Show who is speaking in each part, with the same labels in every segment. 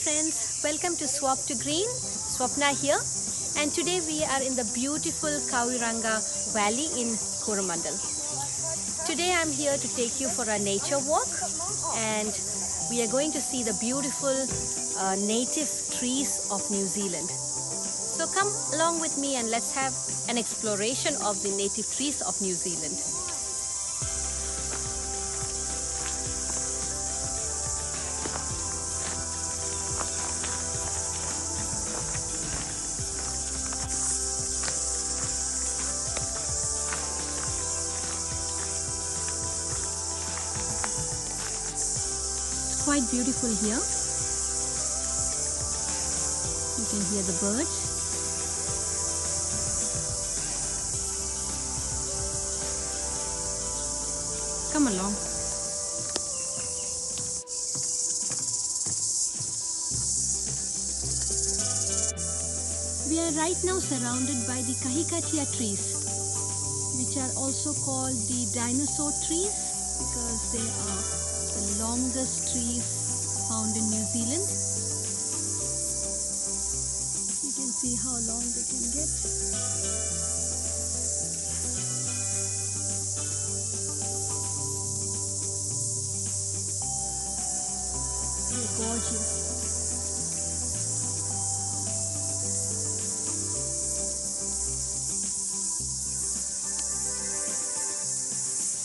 Speaker 1: friends, welcome to Swap to Green. Swapna here, and today we are in the beautiful Kauaeranga Valley in Coromandel. Today I'm here to take you for a nature walk, and we are going to see the beautiful native trees of New Zealand. So come along with me and let's have an exploration of the native trees of New Zealand. Quite beautiful here. You can hear the birds. Come along. We are right now surrounded by the Kahikatea trees, which are also called the dinosaur trees because they are the longest trees found in New Zealand. You can see how long they can get. They're gorgeous.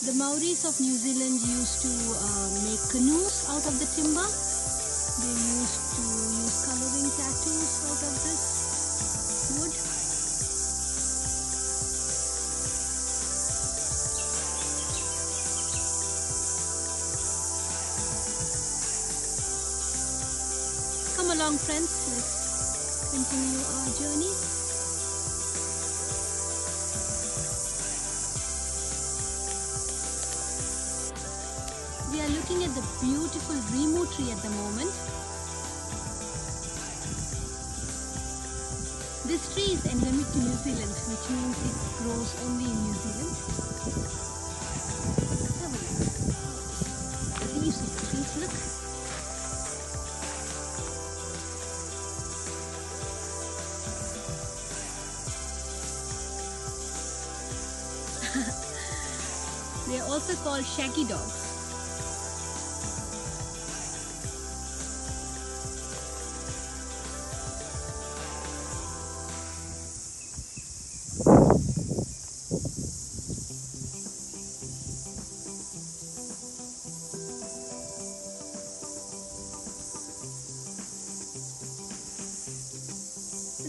Speaker 1: The Maoris of New Zealand used to make canoes out of the timber. They used to use coloring tattoos out of this wood. Come along, friends, let's continue our journey. We are looking at the beautiful Greenwood Tree at the moment. This tree is endemic to New Zealand, which means it grows only in New Zealand. Have a look. The leaves of the trees look. They are also called shaggy dogs.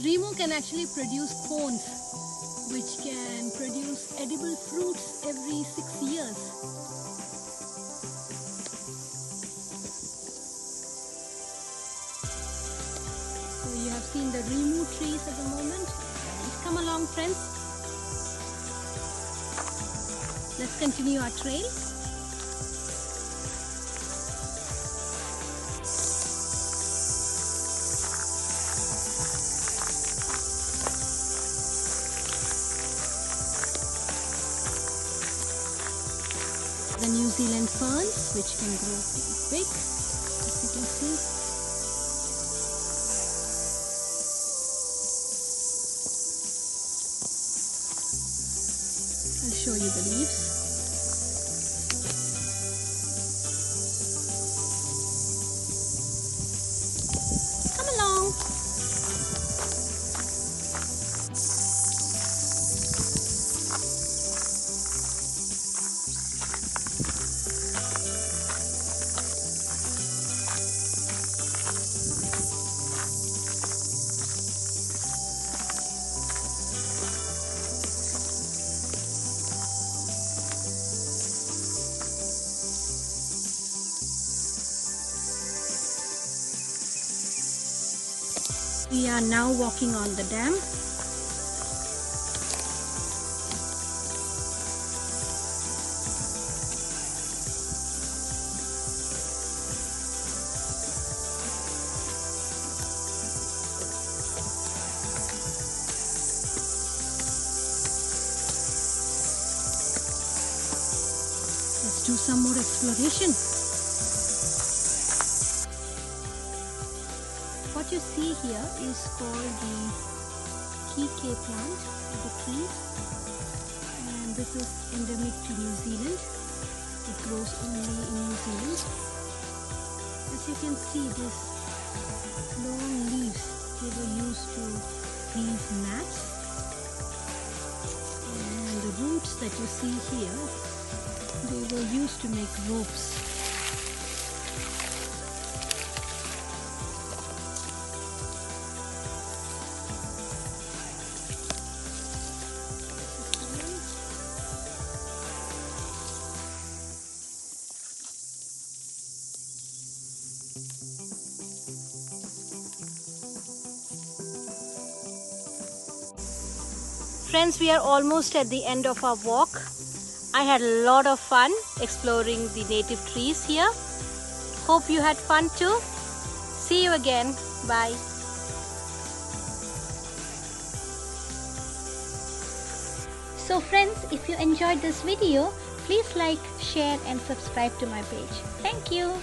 Speaker 1: Remo can actually produce cones, which can produce edible fruits every 6 years. So you have seen the Remo trees at the moment. Come along, friends. Let's continue our trail. The New Zealand ferns, which can grow big, as you can see. I'll show you the leaves. Come along. We are now walking on the dam. Let's do some more exploration. What you see here is called the Kahikatea plant, the tree, and this is endemic to New Zealand. It grows only in New Zealand. As you can see, these long leaves, they were used to weave mats, and the roots that you see here, they were used to make ropes. Friends, we are almost at the end of our walk. I had a lot of fun exploring the native trees here. Hope you had fun too. See you again. Bye. So friends, if you enjoyed this video, please like, share and subscribe to my page. Thank you.